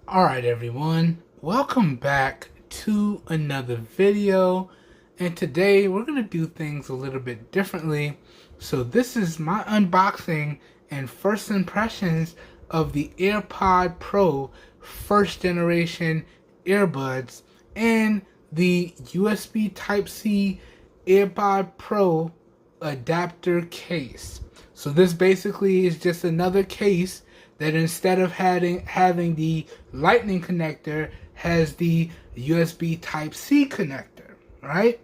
Alright everyone, welcome back to another video, and today we're going to do things a little bit differently. So this is my unboxing and first impressions of the AirPod Pro first generation earbuds and the USB Type-C AirPod Pro adapter case. So this basically is just another case that instead of having the lightning connector has the USB Type-C connector, right?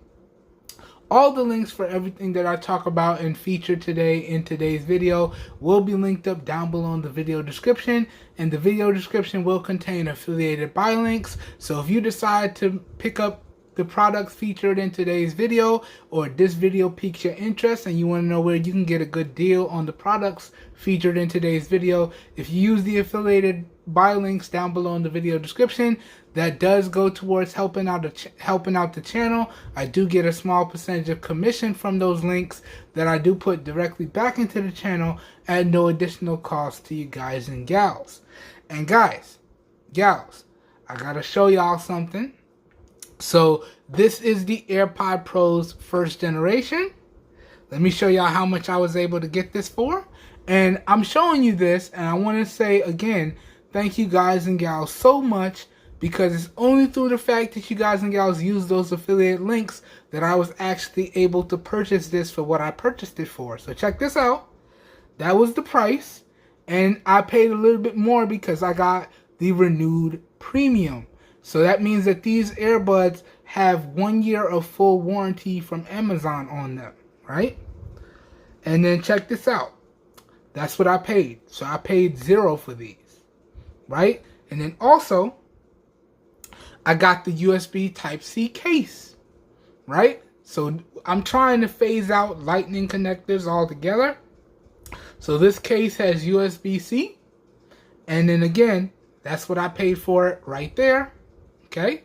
All the links for everything that I talk about and feature today in today's video will be linked up down below in the video description, and the video description will contain affiliated buy links. So if you decide to pick up the products featured in today's video, or this video piques your interest and you want to know where you can get a good deal on the products featured in today's video, if you use the affiliated buy links down below in the video description, that does go towards helping out the channel. I do get a small percentage of commission from those links that I do put directly back into the channel at no additional cost to you guys and gals. And gals, I gotta show y'all something. So this is the AirPod Pro's first generation. Let me show y'all how much I was able to get this for. And I'm showing you this, and I want to say again, thank you guys and gals so much, because it's only through the fact that you guys and gals use those affiliate links that I was actually able to purchase this for what I purchased it for. So check this out. That was the price, and I paid a little bit more because I got the renewed premium. So that means that these earbuds have 1 year of full warranty from Amazon on them, right? And then check this out. That's what I paid. So I paid $0 for these, right? And then also, I got the USB Type-C case, right? So I'm trying to phase out lightning connectors altogether. So this case has USB-C. And then again, that's what I paid for it right there. Okay,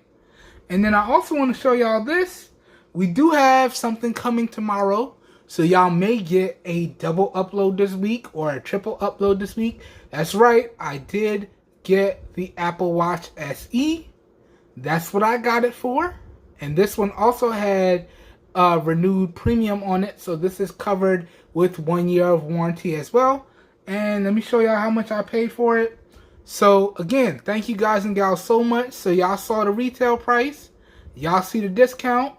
and then I also want to show y'all this. We do have something coming tomorrow, so y'all may get a double upload this week or a triple upload this week. That's right, I did get the Apple Watch SE. That's what I got it for. And this one also had renewed premium on it, so this is covered with 1 year of warranty as well. And let me show y'all how much I paid for it. So again, thank you guys and gals so much. So y'all saw the retail price, y'all see the discount,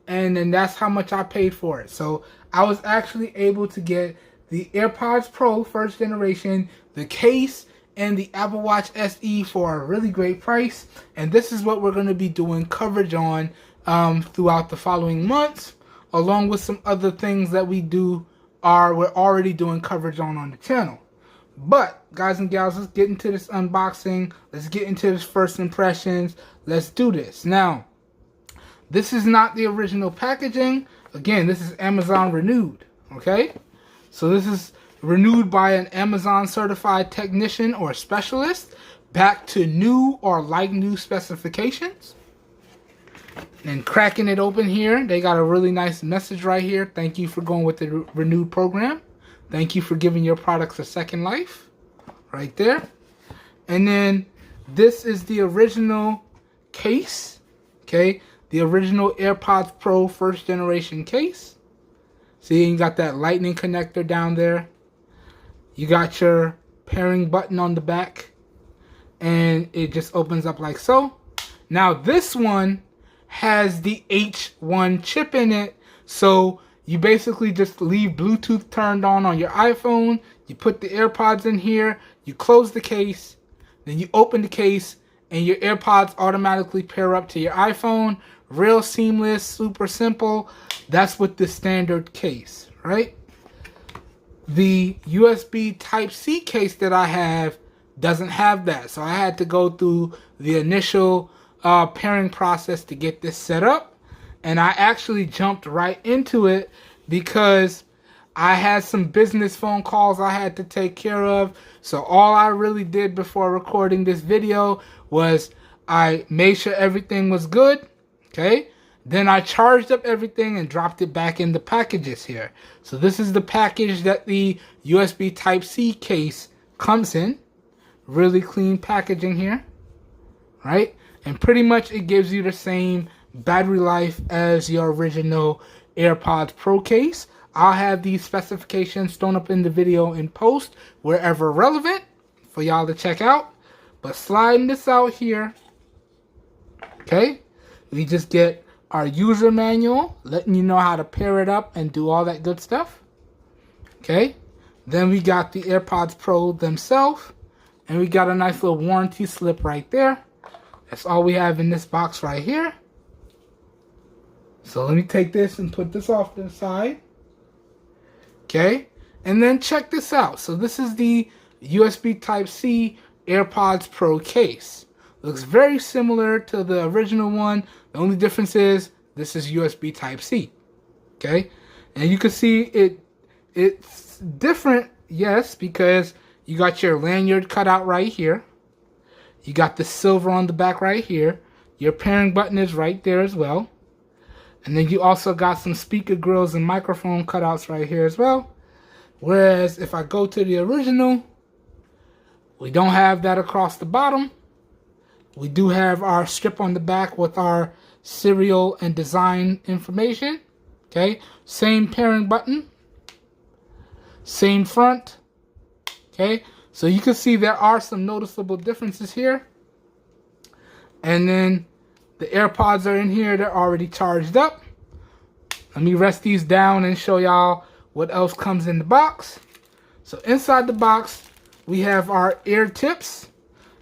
and then that's how much I paid for it. So I was actually able to get the AirPods Pro first generation, the case, and the Apple Watch SE for a really great price. And this is what we're going to be doing coverage on throughout the following months, along with some other things that we're already doing coverage on the channel. But guys and gals, let's get into this unboxing. Let's get into this first impressions. Let's do this. Now, this is not the original packaging. Again, this is Amazon renewed. Okay, so this is renewed by an Amazon certified technician or specialist back to new or like new specifications. And cracking it open here, they got a really nice message right here. Thank you for going with the renewed program. Thank you for giving your products a second life, right there. And then this is the original case, okay? The original AirPods Pro first generation case. See, you got that lightning connector down there. You got your pairing button on the back, and it just opens up like so. Now this one has the H1 chip in it, so you basically just leave Bluetooth turned on your iPhone. You put the AirPods in here. You close the case. Then you open the case. And your AirPods automatically pair up to your iPhone. Real seamless. Super simple. That's with the standard case, right? The USB Type-C case that I have doesn't have that. So I had to go through the initial pairing process to get this set up. And I actually jumped right into it because I had some business phone calls I had to take care of. So all I really did before recording this video was I made sure everything was good. Okay. Then I charged up everything and dropped it back in the packages here. So this is the package that the USB Type-C case comes in. Really clean packaging here. right? And pretty much it gives you the same battery life as your original AirPods Pro case. I'll have these specifications thrown up in the video in post wherever relevant for y'all to check out. But sliding this out here, okay, we just get our user manual letting you know how to pair it up and do all that good stuff. Okay, then we got the AirPods Pro themselves, and we got a nice little warranty slip right there. That's all we have in this box right here. So let me take this and put this off to the side. Okay, and then check this out. So this is the USB Type-C AirPods Pro case. Looks very similar to the original one. The only difference is this is USB Type-C. Okay, and you can see it's different, yes, because you got your lanyard cut out right here. You got the silver on the back right here. Your pairing button is right there as well. And then you also got some speaker grills and microphone cutouts right here as well. Whereas if I go to the original, we don't have that across the bottom. We do have our strip on the back with our serial and design information. Okay, same pairing button, same front. Okay, so you can see there are some noticeable differences here. And then the AirPods are in here. They're already charged up. Let me rest these down and show y'all what else comes in the box. So inside the box, we have our ear tips.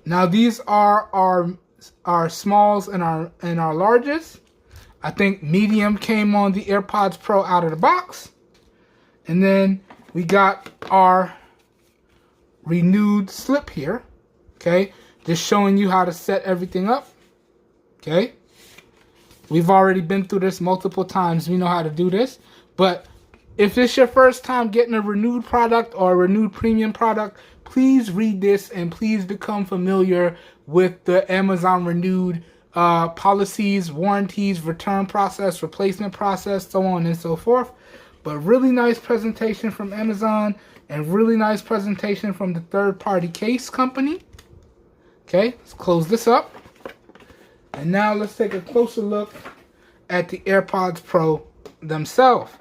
Now these are our smalls and our largest. I think medium came on the AirPods Pro out of the box. And then we got our renewed slip here. Okay, just showing you how to set everything up. Okay, we've already been through this multiple times. We know how to do this. But if it's your first time getting a renewed product or a renewed premium product, please read this and please become familiar with the Amazon renewed policies, warranties, return process, replacement process, so on and so forth. But really nice presentation from Amazon and really nice presentation from the third-party case company. Okay, let's close this up. And now let's take a closer look at the AirPods Pro themselves.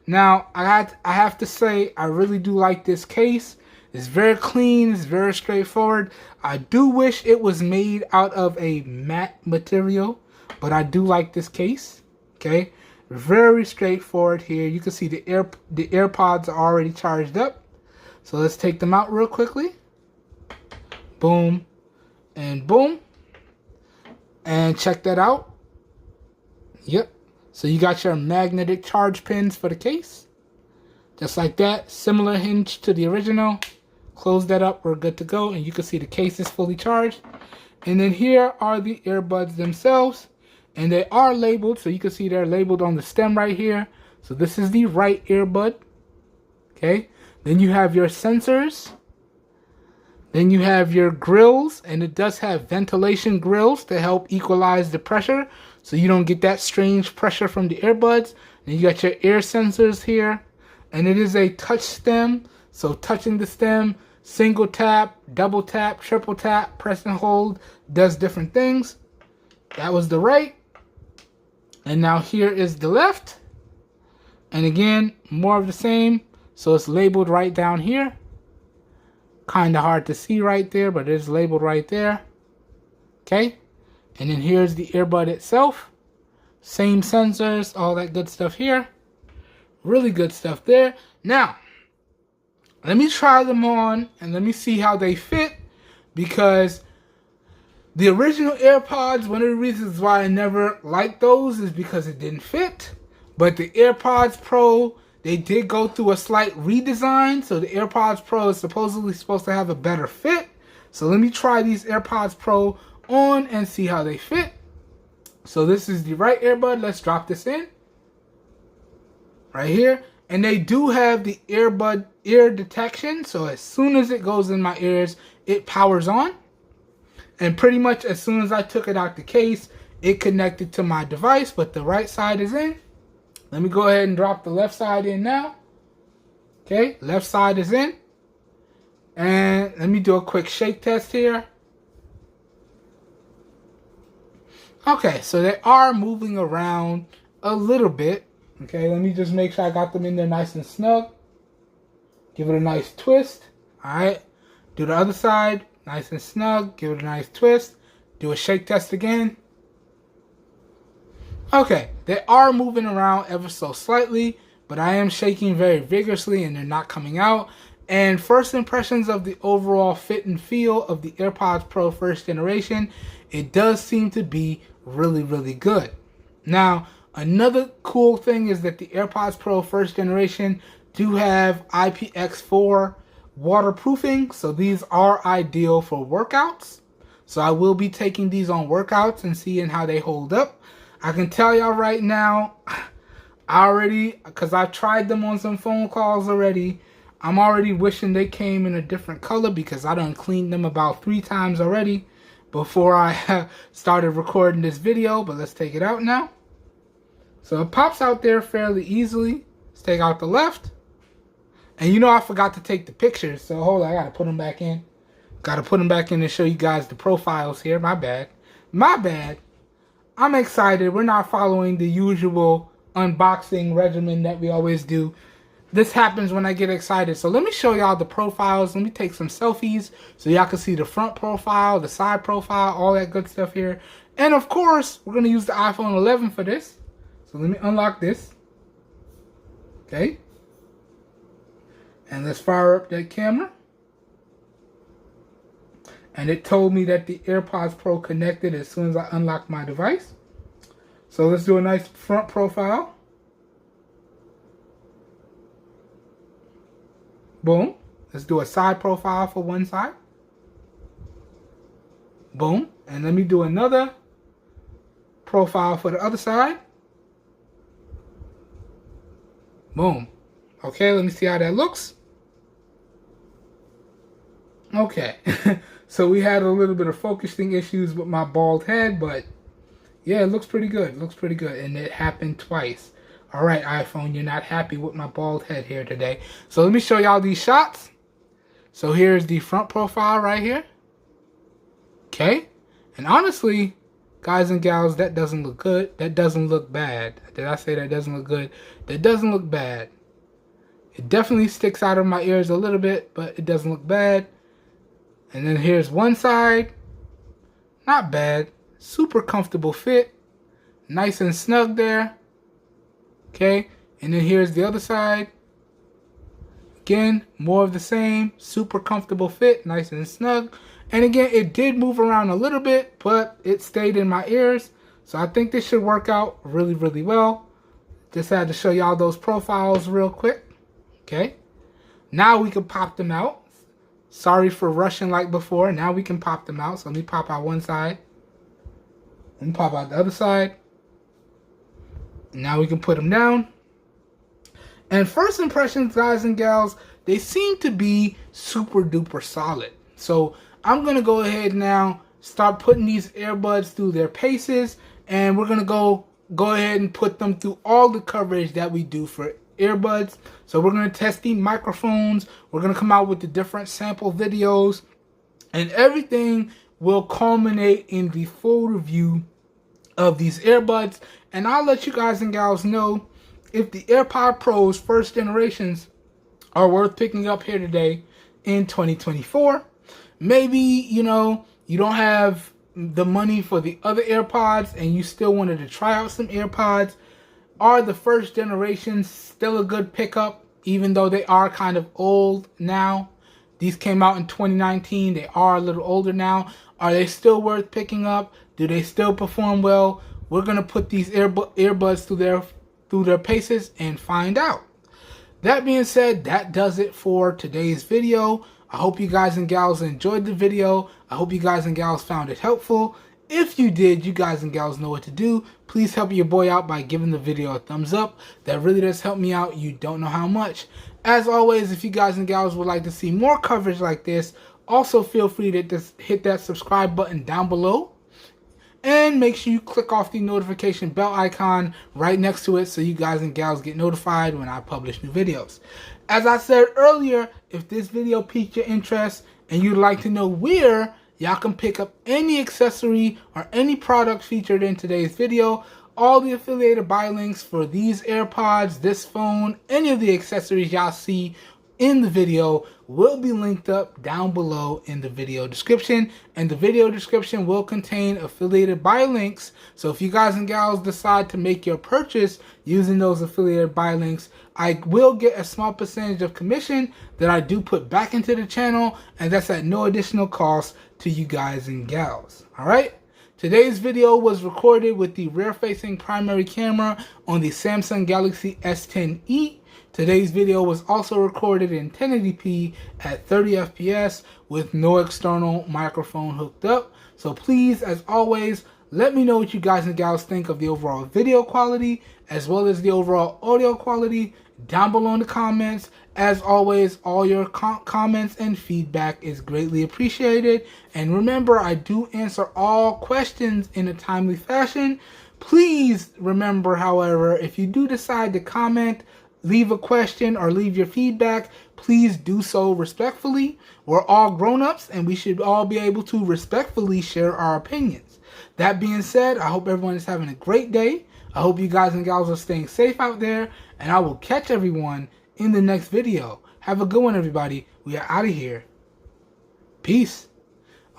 Now, I have to say, I really do like this case. It's very clean, it's very straightforward. I do wish it was made out of a matte material, but I do like this case. Okay, very straightforward here. You can see the AirPods are already charged up. So let's take them out real quickly. Boom and boom. And check that out. Yep. So you got your magnetic charge pins for the case. Just like that. Similar hinge to the original. Close that up. We're good to go. And you can see the case is fully charged. And then here are the earbuds themselves. And they are labeled. So you can see they're labeled on the stem right here. So this is the right earbud. Okay. Then you have your sensors. Then you have your grills, and it does have ventilation grills to help equalize the pressure so you don't get that strange pressure from the earbuds. And you got your ear sensors here, and it is a touch stem, so touching the stem, single tap, double tap, triple tap, press and hold does different things. That was the right, and now here is the left, and again more of the same. So it's labeled right down here. Kind of hard to see right there, but it is labeled right there. Okay. And then here's the earbud itself. Same sensors, all that good stuff here. Really good stuff there. Now, let me try them on and let me see how they fit, because the original AirPods, one of the reasons why I never liked those is because it didn't fit. But the AirPods Pro, they did go through a slight redesign, so the AirPods Pro is supposedly supposed to have a better fit. So let me try these AirPods Pro on and see how they fit. So this is the right earbud. Let's drop this in. Right here. And they do have the earbud ear detection. So as soon as it goes in my ears, it powers on. And pretty much as soon as I took it out the case, it connected to my device, but the right side is in. Let me go ahead and drop the left side in now. Okay, left side is in. And let me do a quick shake test here. Okay, so they are moving around a little bit. Okay, let me just make sure I got them in there nice and snug. Give it a nice twist. Alright, do the other side, nice and snug. Give it a nice twist. Do a shake test again. Okay, they are moving around ever so slightly, but I am shaking very vigorously and they're not coming out. And first impressions of the overall fit and feel of the AirPods Pro first generation, it does seem to be really, really good. Now, another cool thing is that the AirPods Pro first generation do have IPX4 waterproofing, so these are ideal for workouts. So I will be taking these on workouts and seeing how they hold up. I can tell y'all right now, because I've tried them on some phone calls already, I'm already wishing they came in a different color because I done cleaned them about 3 times already before I started recording this video. But let's take it out now. So it pops out there fairly easily. Let's take out the left. And you know I forgot to take the pictures, so hold on, I gotta put them back in. Gotta put them back in to show you guys the profiles here. My bad. My bad. I'm excited. We're not following the usual unboxing regimen that we always do. This happens when I get excited. So let me show y'all the profiles. Let me take some selfies so y'all can see the front profile, the side profile, all that good stuff here. And of course, we're going to use the iPhone 11 for this. So let me unlock this. Okay. And let's fire up that camera. And it told me that the AirPods Pro connected as soon as I unlocked my device. So let's do a nice front profile. Boom. Let's do a side profile for one side. Boom. And let me do another profile for the other side. Boom. Okay, let me see how that looks. Okay. So we had a little bit of focusing issues with my bald head, but yeah, it looks pretty good. It looks pretty good. And it happened twice. All right, iPhone, you're not happy with my bald head here today. So let me show y'all these shots. So here's the front profile right here. Okay. And honestly, guys and gals, that doesn't look good. That doesn't look bad. Did I say that doesn't look good? That doesn't look bad. It definitely sticks out of my ears a little bit, but it doesn't look bad. And then here's one side. Not bad. Super comfortable fit. Nice and snug there. Okay. And then here's the other side. Again, more of the same. Super comfortable fit. Nice and snug. And again, it did move around a little bit, but it stayed in my ears. So I think this should work out really, really well. Just had to show y'all those profiles real quick. Okay. Now we can pop them out. Sorry for rushing like before. Now we can pop them out. So let me pop out one side. Let me pop out the other side. Now we can put them down. And first impressions, guys and gals, they seem to be super duper solid. So I'm going to go ahead now, start putting these earbuds through their paces. And we're going to go ahead and put them through all the coverage that we do for earbuds. So we're going to test the microphones. We're going to come out with the different sample videos. And everything will culminate in the full review of these earbuds. And I'll let you guys and gals know if the AirPod Pros first generations are worth picking up here today in 2024. Maybe, you know, you don't have the money for the other AirPods and you still wanted to try out some AirPods. Are the first generation still a good pickup, even though they are kind of old now? These came out in 2019. They are a little older now. Are they still worth picking up? Do they still perform well? We're going to put these earbuds through their paces and find out. That being said, that does it for today's video. I hope you guys and gals enjoyed the video. I hope you guys and gals found it helpful. If you did, you guys and gals know what to do. Please help your boy out by giving the video a thumbs up. That really does help me out. You don't know how much. As always, if you guys and gals would like to see more coverage like this, also feel free to just hit that subscribe button down below. And make sure you click off the notification bell icon right next to it so you guys and gals get notified when I publish new videos. As I said earlier, if this video piqued your interest and you'd like to know where y'all can pick up any accessory or any product featured in today's video. All the affiliated buy links for these AirPods, this phone, any of the accessories y'all see in the video will be linked up down below in the video description, and the video description will contain affiliated buy links. So if you guys and gals decide to make your purchase using those affiliated buy links, I will get a small percentage of commission that I do put back into the channel, and that's at no additional cost to you guys and gals. All right. Today's video was recorded with the rear-facing primary camera on the Samsung Galaxy S10e. Today's video was also recorded in 1080p at 30 FPS with no external microphone hooked up. So please, as always, let me know what you guys and gals think of the overall video quality as well as the overall audio quality down below in the comments. As always, all your comments and feedback is greatly appreciated. And remember, I do answer all questions in a timely fashion. Please remember, however, if you do decide to comment, leave a question, or leave your feedback, please do so respectfully. We're all grown-ups and we should all be able to respectfully share our opinions. That being said, I hope everyone is having a great day. I hope you guys and gals are staying safe out there, and I will catch everyone in the next video. Have a good one, everybody. We are out of here. Peace.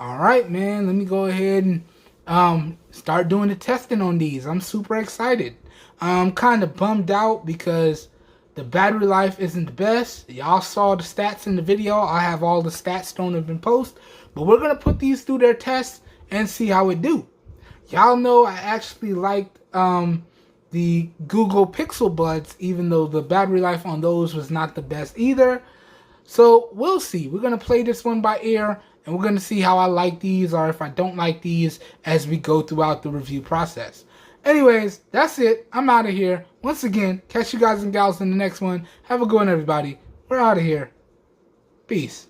Alright, man, let me go ahead and start doing the testing on these. I'm super excited. I'm kind of bummed out because the battery life isn't the best. Y'all saw the stats in the video. I have all the stats thrown up in post. But we're going to put these through their tests and see how it do. Y'all know I actually liked the Google Pixel Buds, even though the battery life on those was not the best either. So we'll see. We're going to play this one by ear, and we're going to see how I like these or if I don't like these as we go throughout the review process. Anyways, that's it. I'm out of here. Once again, catch you guys and gals in the next one. Have a good one, everybody. We're out of here. Peace.